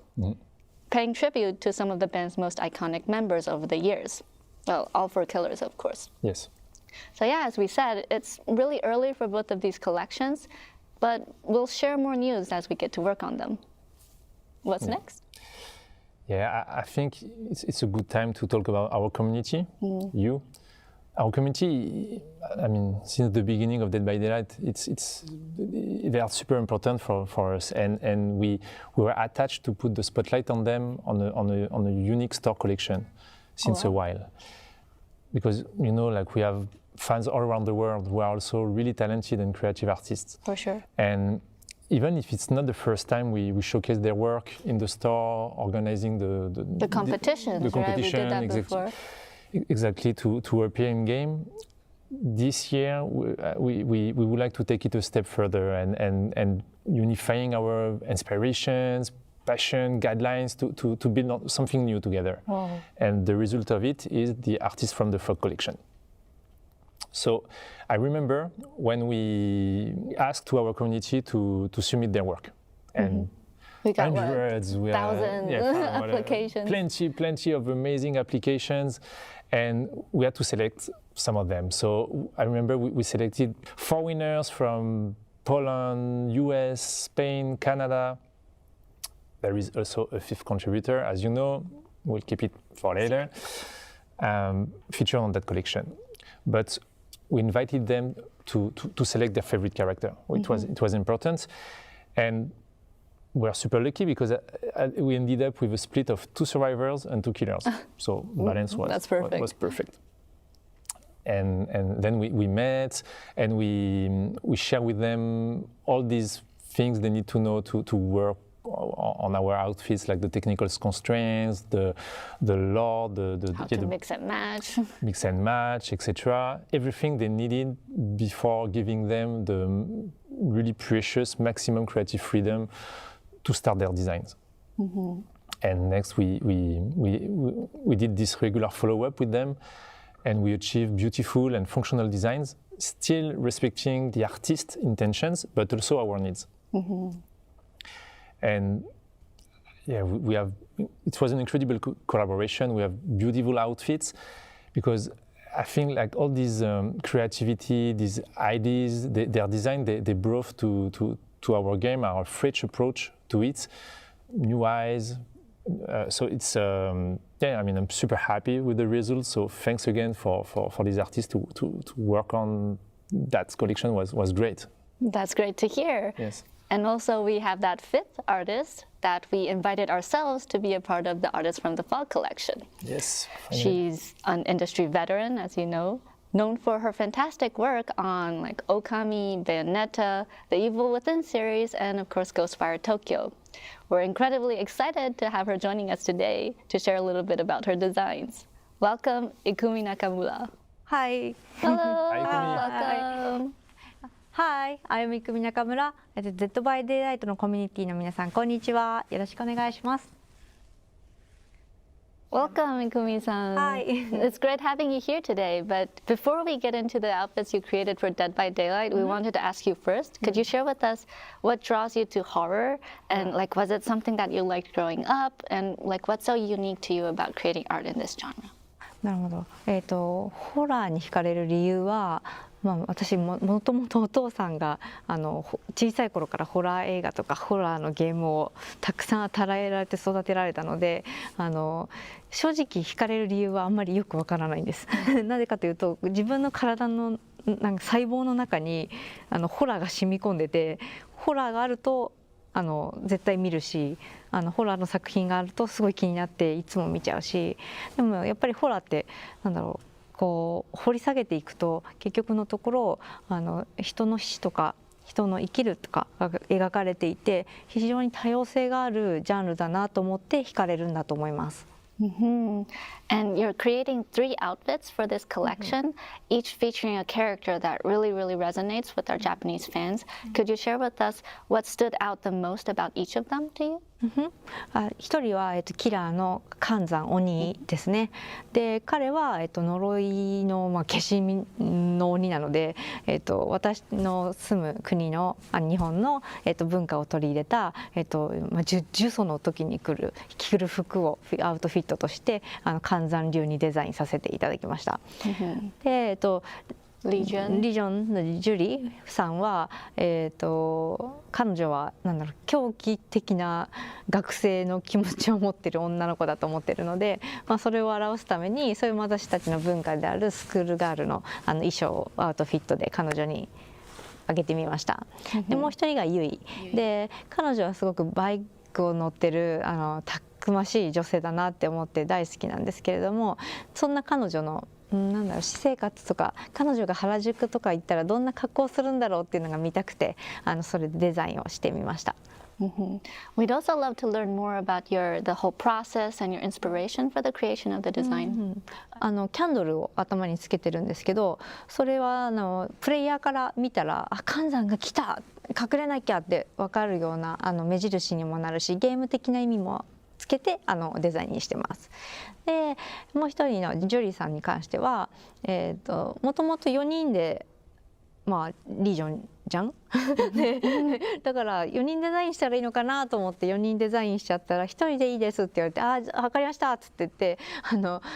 paying tribute to some of the band's most iconic members over the years. Well, all 4 killers, of course. Yes. So yeah, as we said, it's really early for both of these collections, but we'll share more news as we get to work on them. What's next? Yeah, I think it's a good time to talk about our community, you. Our community, I mean, since the beginning of Dead by Daylight, they are super important for us, and we were attached to put the spotlight on them on a unique store collection since a while, because you know, like we have fans all around the world who are also really talented and creative artists. For sure. And even if it's not the first time we showcase their work in the store, organizing the competitions, the competition, right? We did that before. Exactly, to appear in game. this year we would like to take it a step further and unifying our inspirations, passion, guidelines to build something new together. Wow. And the result of it is the Artists from the Fog collection. So I remember when we asked to our community to submit their work, and we got hundreds, thousands applications. Plenty of amazing applications, and we had to select some of them. So I remember we selected 4 winners from Poland, US, Spain, Canada. There is also a 5th contributor, as you know. We'll keep it for later. Featured on that collection, but we invited them to select their favorite character. It was important, and we're super lucky because we ended up with a split of 2 survivors and 2 killers. So balance was perfect. And then we met and we share with them all these things they need to know to work on our outfits, like the technical constraints, the lore, how to mix and match, etc. Everything they needed before giving them the really precious maximum creative freedom to start their designs. And next we did this regular follow-up with them, and we achieved beautiful and functional designs, still respecting the artist's intentions, but also our needs. And yeah, it was an incredible collaboration. We have beautiful outfits, because I think like all these creativity, these ideas, their design, they brought to our game, our fresh approach to it, new eyes. So it's, yeah, I mean, I'm super happy with the results. So thanks again for these artists to work on that collection was great. That's great to hear. Yes. And also we have that 5th artist that we invited ourselves to be a part of the Artists from the Fog collection. Yes. She's an industry veteran, as you know, known for her fantastic work on like Okami, Bayonetta, the Evil Within series, and of course Ghostwire Tokyo. We're incredibly excited to have her joining us today to share a little bit about her designs. Welcome, Ikumi Nakamura. Hi. Hello. Hi. Welcome. Hi, I'm Ikumi Nakamura. Dead by Daylight のコミュニティの皆さん、こんにちは。よろしくお願いします。Welcome, Ikumi-san. Hi. It's great having you here today. But before we get into the outfits you created for Dead by Daylight, we wanted to ask you first. Could you share with us what draws you to horror? And like, was it something that you liked growing up? And like, what's so unique to you about creating art in this genre? なるほど。ホラーに惹かれる理由は、私もともとお父さんが小さい頃からホラー映画とかホラーのゲームをたくさん与えられて育てられたので、正直惹かれる理由はあんまりよくわからないんです。なぜかというと、自分の体のなんか細胞の中にホラーが染み込んでて、ホラーがあると絶対見るし、ホラーの作品があるとすごい気になっていつも見ちゃうし、でもやっぱりホラーってなんだろう、こう掘り下げていくと結局のところ人の死とか人の生きるとかが描かれていて、非常に多様性があるジャンルだなと思って惹かれるんだと思います。And you're creating 3 outfits for this collection, each featuring a character that really resonates with our Japanese fans. Could you share with us what stood out the most about each of them to you? 一人はキラーの寒山鬼ですね。で、彼は呪いの化身の鬼なので、私の住む国の日本の文化を取り入れた呪詛の時に着る服をアウトフィットとして寒山流にデザインさせていただきました。で、リジョンのジュリーさんは、彼女は狂気的な学生の気持ちを持っている女の子だと思っているので、それを表すためにそういう私たちの文化であるスクールガールの衣装をアウトフィットで彼女にあげてみました。でもう一人がユイで、彼女はすごくバイクを乗ってるたくましい女性だなって思って大好きなんですけれども、そんな彼女の私生活とか、彼女が原宿とか行ったらどんな格好をするんだろうっていうのが見たくて、それでデザインをしてみました。We'd also love to learn more about the whole process and your inspiration for the creation of the design. キャンドルを頭につけてるんですけど、それはプレイヤーから見たら、あ、寒山が来た、隠れなきゃって分かるような目印にもなるし、ゲーム的な意味もつけてデザインにしてます。で、もう一人のジョリーさんに関しては、もともと4人で、まあリージョンじゃんだから4人デザインしたらいいのかなと思って4人デザインしちゃったら1人でいいですって言われて、ああ分かりましたっつって言って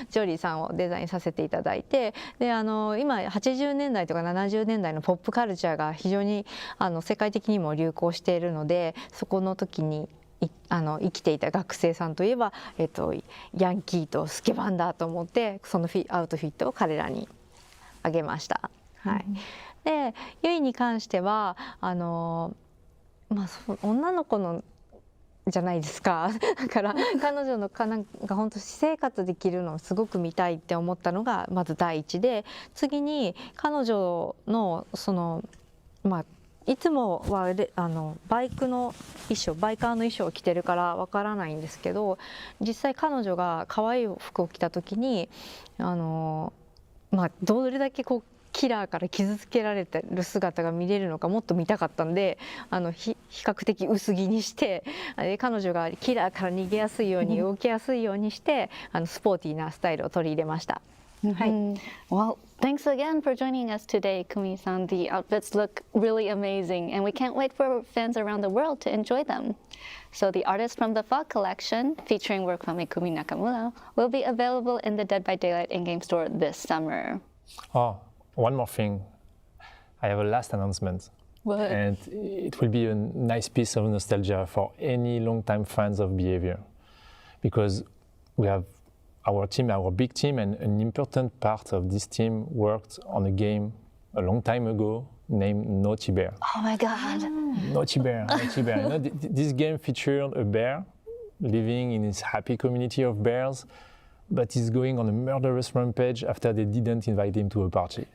ジョリーさんをデザインさせていただいて、で今80年代とか70年代のポップカルチャーが非常に世界的にも流行しているので、そこの時に生きていた学生さんといえば、ヤンキーとスケバンだと思って、そのアウトフィットを彼らにあげました。はい。で、ユイに関してはまあ、女の子のじゃないですかだから彼女のなんか本当私生活できるのをすごく見たいって思ったのがまず第一で、次に彼女のまあいつもはバイカーの衣装を着てるからわからないんですけど、実際彼女が可愛い服を着た時にまあどれだけキラーから傷つけられてる姿が見れるのかもっと見たかったんで、比較的薄着にして、彼女がキラーから逃げやすいように動きやすいようにしてスポーティーなスタイルを取り入れました。はい。Well, thanks again for joining us today, Kumi-san. The outfits look really amazing, and we can't wait for fans around the world to enjoy them. So the Artists from the Fog collection, featuring work from Ikumi Nakamura, will be available in the Dead by Daylight in-game store this summer. Oh, one more thing. I have a last announcement. What? And it will be a nice piece of nostalgia for any long-time fans of Behavior. Because we have our team, our big team, and an important part of this team worked on a game a long time ago named Naughty Bear. Oh my God. Naughty Bear, Naughty Bear. You know, this game featured a bear living in his happy community of bears, but he's going on a murderous rampage after they didn't invite him to a party.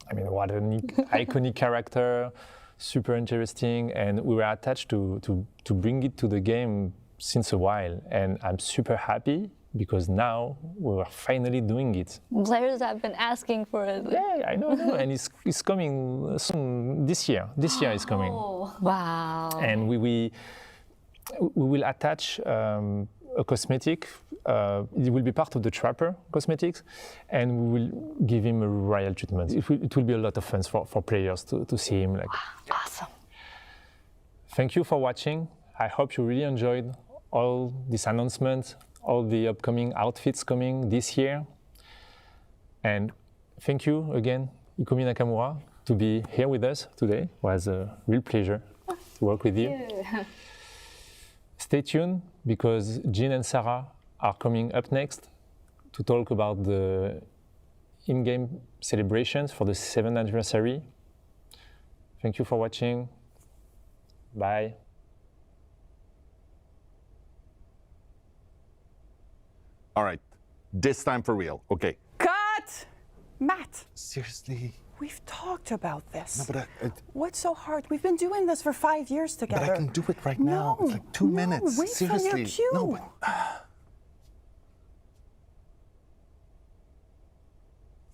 I mean, what an iconic character, super interesting, and we were attached to bring it to the game since a while, and I'm super happy because now we are finally doing it. Players have been asking for it. Yeah, I know, and it's coming soon this year. This year is coming. Oh, wow. And we will attach a cosmetic. It will be part of the Trapper cosmetics, and we will give him a royal treatment. It will be a lot of fun for players to see him. Like. Awesome. Thank you for watching. I hope you really enjoyed all these announcements, all the upcoming outfits coming this year. And thank you again, Ikumi Nakamura, to be here with us today. It was a real pleasure to work with you. Stay tuned because Jean and Sarah are coming up next to talk about the in-game celebrations for the 7th anniversary. Thank you for watching. Bye. All right, this time for real, okay. Cut! Matt. Seriously? We've talked about this. No, but What's so hard? We've been doing this for 5 years together. But I can do it right now. It's like 2 minutes. Wait Seriously. till your cue. No, but...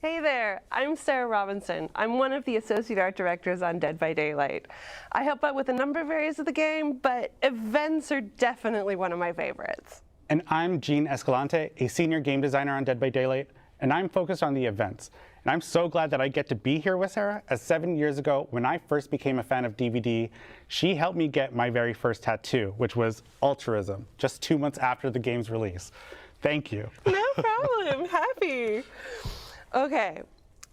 Hey there, I'm Sarah Robinson. I'm one of the associate art directors on Dead by Daylight. I help out with a number of areas of the game, but events are definitely one of my favorites. And I'm Gene Escalante, a senior game designer on Dead by Daylight, and I'm focused on the events. And I'm so glad that I get to be here with Sarah, as 7 years ago, when I first became a fan of DVD, she helped me get my very first tattoo, which was altruism, just 2 months after the game's release. Thank you. No problem, happy. Okay,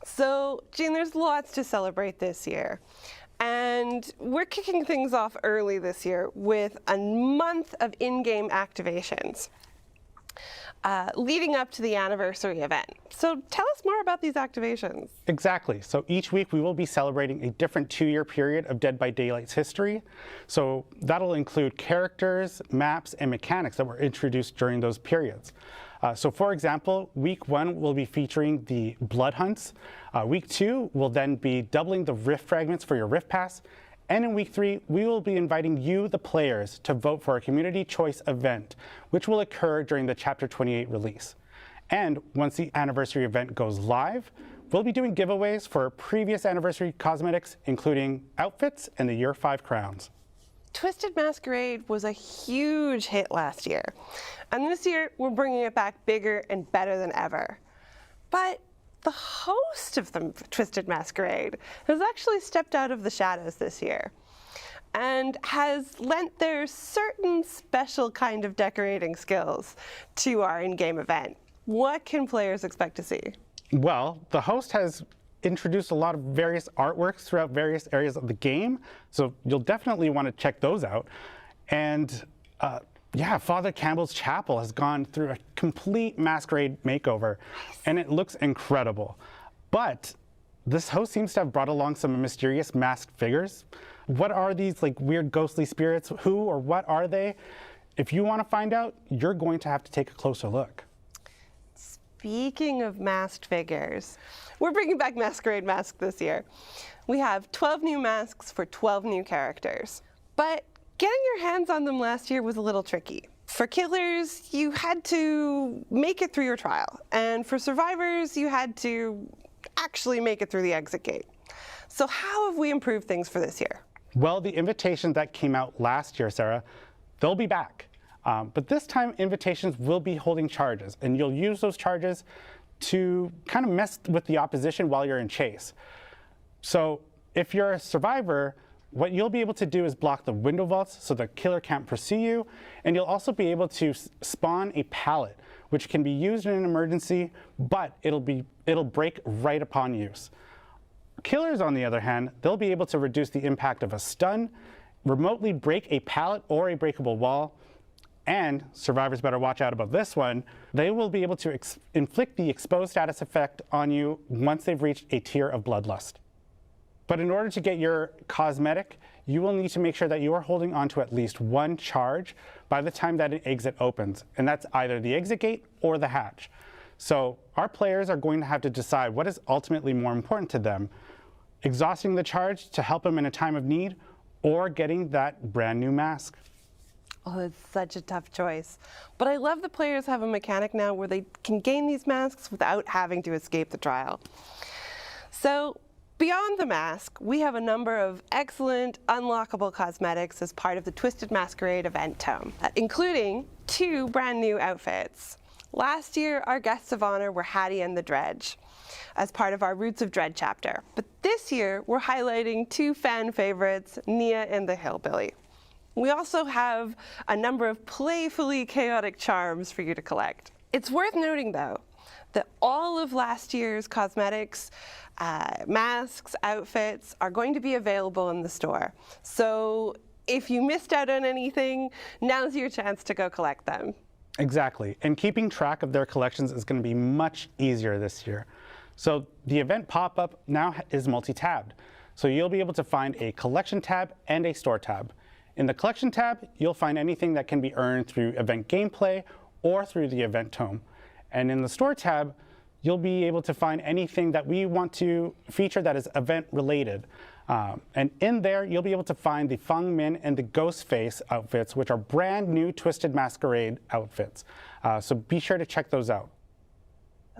so Gene, there's lots to celebrate this year. And we're kicking things off early this year with a month of in-game activations leading up to the anniversary event. So tell us more about these activations. Exactly. So each week we will be celebrating a different 2-year period of Dead by Daylight's history. So that'll include characters, maps, and mechanics that were introduced during those periods. So for example, week 1 will be featuring the Blood Hunts. Week 2 will then be doubling the Rift fragments for your Rift Pass. And in week 3, we will be inviting you, the players, to vote for a community choice event, which will occur during the Chapter 28 release. And once the anniversary event goes live, we'll be doing giveaways for previous anniversary cosmetics, including outfits and the Year 5 crowns. Twisted Masquerade was a huge hit last year. And this year, we're bringing it back bigger and better than ever. But the host of the Twisted Masquerade has actually stepped out of the shadows this year and has lent their certain special kind of decorating skills to our in-game event. What can players expect to see? Well, the host has introduced a lot of various artworks throughout various areas of the game, so you'll definitely want to check those out. And yeah, Father Campbell's Chapel has gone through a complete masquerade makeover, and it looks incredible. But this host seems to have brought along some mysterious masked figures. What are these like weird ghostly spirits? Who or what are they? If you want to find out, you're going to have to take a closer look. Speaking of masked figures, we're bringing back Masquerade Mask this year. We have 12 new masks for 12 new characters. But getting your hands on them last year was a little tricky. For killers, you had to make it through your trial. And for survivors, you had to actually make it through the exit gate. So how have we improved things for this year? Well, the invitations that came out last year, Sarah, they'll be back. But this time, invitations will be holding charges, and you'll use those charges to kind of mess with the opposition while you're in chase. So if you're a survivor, what you'll be able to do is block the window vaults so the killer can't pursue you, and you'll also be able to spawn a pallet, which can be used in an emergency, but it'll break right upon use. Killers, on the other hand, they'll be able to reduce the impact of a stun, remotely break a pallet or a breakable wall, and survivors better watch out about this one, they will be able to inflict the exposed status effect on you once they've reached a tier of bloodlust. But in order to get your cosmetic, you will need to make sure that you are holding onto at least one charge by the time that an exit opens, and that's either the exit gate or the hatch. So our players are going to have to decide what is ultimately more important to them, exhausting the charge to help them in a time of need, or getting that brand new mask. Oh, it's such a tough choice. But I love the players have a mechanic now where they can gain these masks without having to escape the trial. So beyond the mask, we have a number of excellent unlockable cosmetics as part of the Twisted Masquerade event tome, including 2 brand new outfits. Last year, our guests of honor were Hattie and the Dredge as part of our Roots of Dread chapter. But this year, we're highlighting 2 fan favorites, Nia and the Hillbilly. We also have a number of playfully chaotic charms for you to collect. It's worth noting, though, that all of last year's cosmetics, masks, outfits are going to be available in the store. So if you missed out on anything, now's your chance to go collect them. Exactly, and keeping track of their collections is going to be much easier this year. So the event pop-up now is multi-tabbed. So you'll be able to find a collection tab and a store tab. In the collection tab, you'll find anything that can be earned through event gameplay or through the event tome. And in the store tab, you'll be able to find anything that we want to feature that is event related. And in there, you'll be able to find the Feng Min and the Ghostface outfits, which are brand new Twisted Masquerade outfits. So be sure to check those out.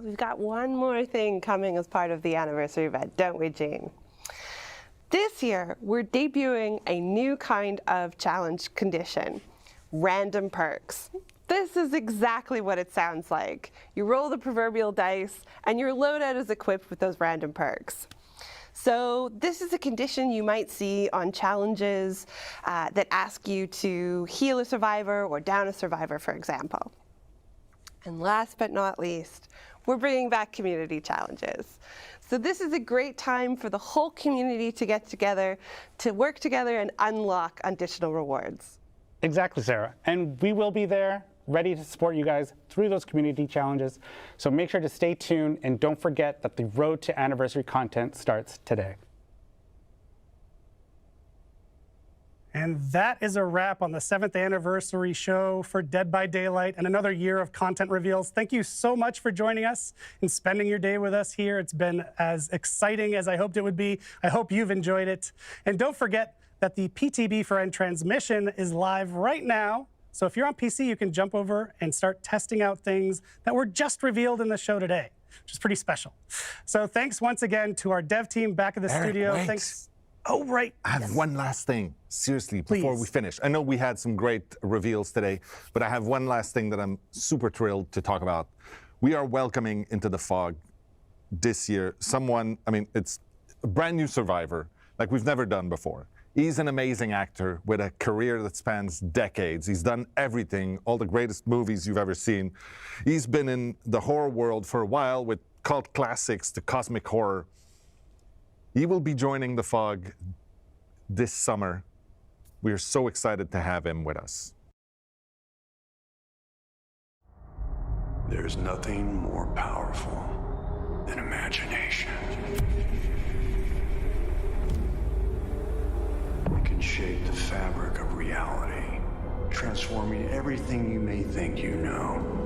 We've got one more thing coming as part of the anniversary event, don't we, Jean? This year, we're debuting a new kind of challenge condition, random perks. This is exactly what it sounds like. You roll the proverbial dice, and your loadout is equipped with those random perks. So this is a condition you might see on challenges that ask you to heal a survivor or down a survivor, for example. And last but not least, we're bringing back community challenges. So this is a great time for the whole community to get together, to work together and unlock additional rewards. Exactly, Sarah. And we will be there ready to support you guys through those community challenges. So make sure to stay tuned and don't forget that the road to anniversary content starts today. And that is a wrap on the 7th anniversary show for Dead by Daylight and another year of content reveals. Thank you so much for joining us and spending your day with us here. It's been as exciting as I hoped it would be. I hope you've enjoyed it. And don't forget, that the PTB for End transmission is live right now. So if you're on PC, you can jump over and start testing out things that were just revealed in the show today, which is pretty special. So thanks once again to our dev team back at the Eric, studio. wait. Thanks. Oh, right. I have one last thing, seriously, before we finish. I know we had some great reveals today, but I have one last thing that I'm super thrilled to talk about. We are welcoming into the Fog this year someone, I mean, it's a brand new survivor like we've never done before. He's an amazing actor with a career that spans decades. He's done everything, all the greatest movies you've ever seen. He's been in the horror world for a while with cult classics to cosmic horror. He will be joining the Fog this summer. We are so excited to have him with us. There's nothing more powerful than imagination. It can shape the fabric of reality, transforming everything you may think you know.